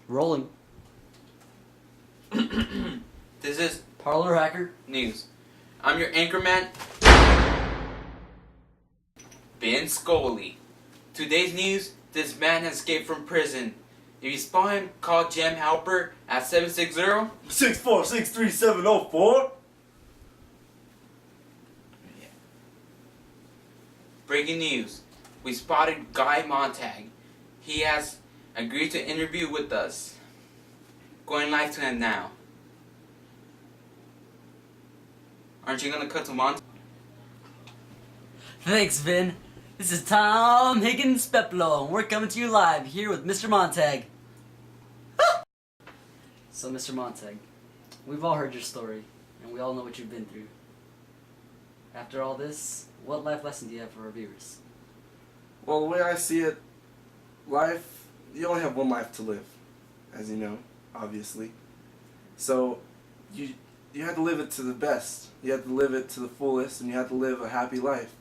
Rolling. This is Parlor Hacker. News. I'm your anchorman, Ben Scully. Today's news, this man has escaped from prison. If you spot him, call Gem Helper at 760 6463704. Breaking news. We spotted Guy Montag. He has agreed to interview with us. Going live to him now. Aren't you gonna cut to Montag? Thanks, Vin. This is Tom Higgins Peplo, and we're coming to you live here with Mr. Montag. So, Mr. Montag, we've all heard your story, and we all know what you've been through. After all this, what life lesson do you have for our viewers? Well, the way I see it, life, you only have one life to live, as you know, obviously. So, you have to live it to the best. You have to live it to the fullest, and you have to live a happy life.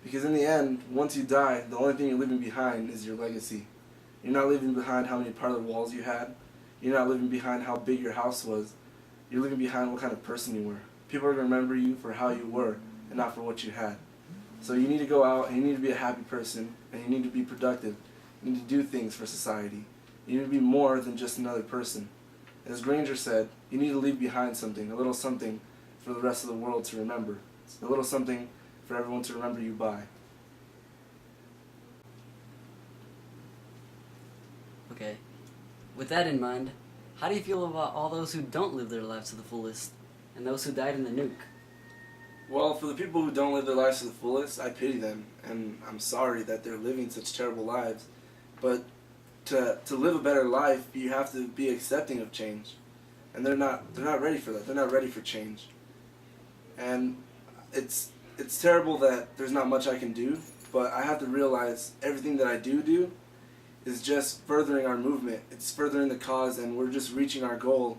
Because in the end, once you die, the only thing you're leaving behind is your legacy. You're not leaving behind how many parlor walls you had. You're not leaving behind how big your house was. You're leaving behind what kind of person you were. People are going to remember you for how you were and not for what you had. So you need to go out and you need to be a happy person and you need to be productive. You need to do things for society. You need to be more than just another person. As Granger said, you need to leave behind something, a little something for the rest of the world to remember. A little something for everyone to remember you by. Okay. With that in mind, how do you feel about all those who don't live their lives to the fullest, and those who died in the nuke? Well, for the people who don't live their lives to the fullest, I pity them, and I'm sorry that they're living such terrible lives. But to live a better life, you have to be accepting of change, and they're not ready for that. They're not ready for change, and it's terrible that there's not much I can do. But I have to realize everything that I do is just furthering our movement. It's furthering the cause, and we're just reaching our goal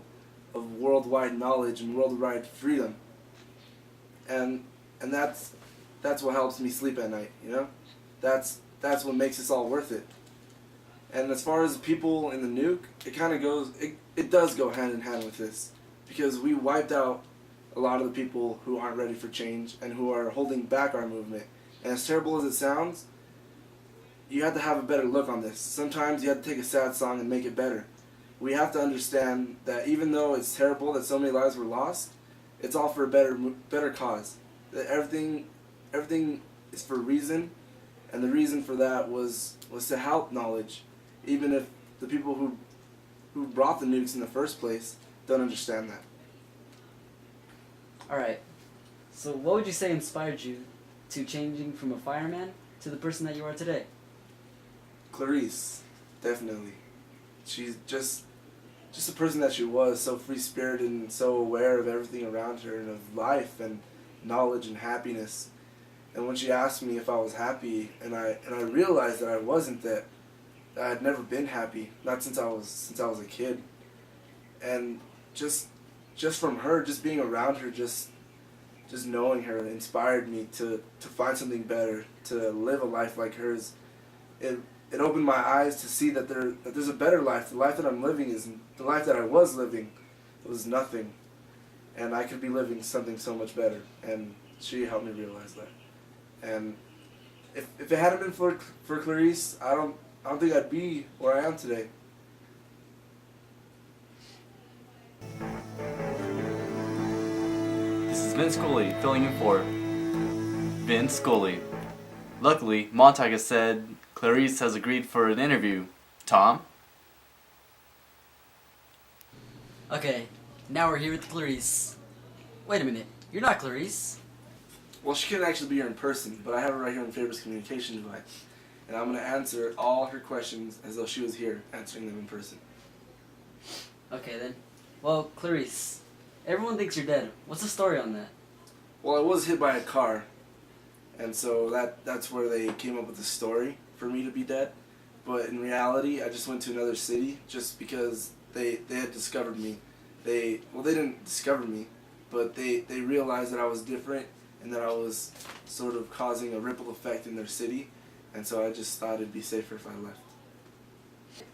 of worldwide knowledge and worldwide freedom. And that's what helps me sleep at night, you know? That's what makes this all worth it. And as far as people in the nuke, it does go hand in hand with this. Because we wiped out a lot of the people who aren't ready for change and who are holding back our movement. And as terrible as it sounds, you have to have a better look on this. Sometimes you have to take a sad song and make it better. We have to understand that even though it's terrible that so many lives were lost, it's all for a better cause. That everything is for a reason, and the reason for that was to help knowledge, even if the people who brought the nukes in the first place don't understand that. Alright, so what would you say inspired you to changing from a fireman to the person that you are today? Clarisse, definitely. She's just the person that she was, so free-spirited and so aware of everything around her and of life and knowledge and happiness. And when she asked me if I was happy, and I realized that I wasn't, that I had never been happy, not since I was a kid. And just from her, just being around her, just knowing her inspired me to find something better, to live a life like hers. It opened my eyes to see that there's a better life. The life that I'm living is the life that I was living. It was nothing, and I could be living something so much better. And she helped me realize that. And if it hadn't been for Clarisse, I don't think I'd be where I am today. This is Vince Scully filling in for Vince Scully. Luckily, Montag has said Clarisse has agreed for an interview. Tom? Okay, now we're here with Clarisse. Wait a minute, you're not Clarisse. Well, she couldn't actually be here in person, but I have her right here on Faber's communication device. And I'm going to answer all her questions as though she was here answering them in person. Okay then. Well, Clarisse, everyone thinks you're dead. What's the story on that? Well, I was hit by a car, and so that's where they came up with the story for me to be dead. But in reality, I just went to another city just because they had discovered me. They didn't discover me, but they realized that I was different and that I was sort of causing a ripple effect in their city, and so I just thought it'd be safer if I left.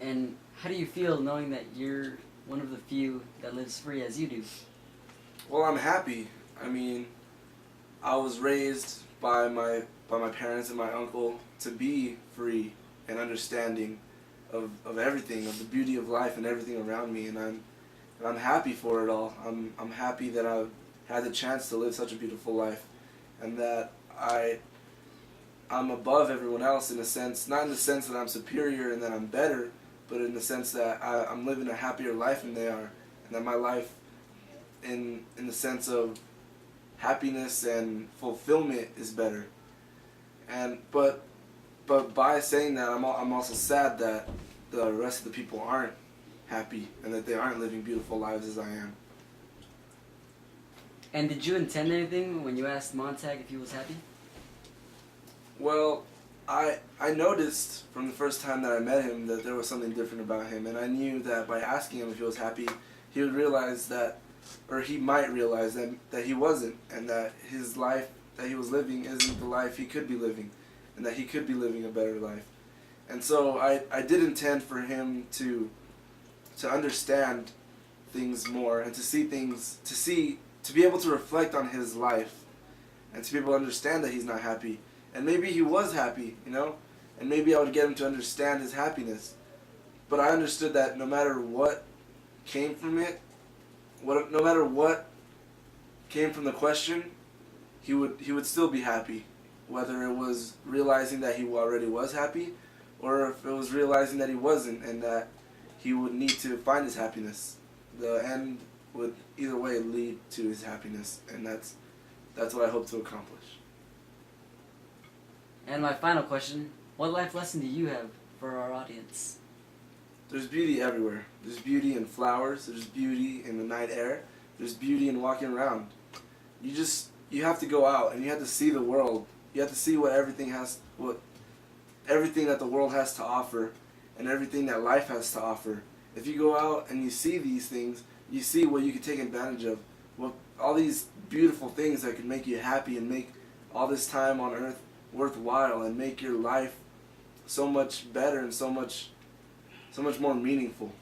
And how do you feel knowing that you're one of the few that lives free as you do? Well, I'm happy. I mean, I was raised by my parents and my uncle to be free and understanding of everything, of the beauty of life and everything around me, and I'm happy for it all. I'm happy that I've had the chance to live such a beautiful life, and that I'm above everyone else in a sense, not in the sense that I'm superior and that I'm better, but in the sense that I'm living a happier life than they are, and that my life, in the sense of happiness and fulfillment, is better. But by saying that, I'm also sad that the rest of the people aren't happy and that they aren't living beautiful lives as I am. And did you intend anything when you asked Montag if he was happy? Well, I noticed from the first time that I met him that there was something different about him, and I knew that by asking him if he was happy, he would realize that, or he might realize that he wasn't, and that his life that he was living isn't the life he could be living, and that he could be living a better life. And so I did intend for him to understand things more, and to see things, to be able to reflect on his life, and to be able to understand that he's not happy. And maybe he was happy, you know, and maybe I would get him to understand his happiness. But I understood that no matter what came from it, no matter what came from the question, he would still be happy, whether it was realizing that he already was happy, or if it was realizing that he wasn't, and that he would need to find his happiness. The end would either way lead to his happiness, and that's what I hope to accomplish. And my final question, what life lesson do you have for our audience? There's beauty everywhere. There's beauty in flowers, there's beauty in the night air, there's beauty in walking around. You have to go out and you have to see the world. You have to see what everything that the world has to offer, and everything that life has to offer. If you go out and you see these things, you see what you can take advantage of. All these beautiful things that can make you happy and make all this time on earth worthwhile, and make your life so much better and so much more meaningful.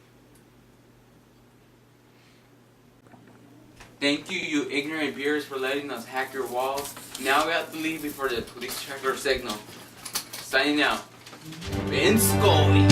Thank you, you ignorant viewers, for letting us hack your walls. Now we have to leave before the police check our signal. Signing out, Vince Scully.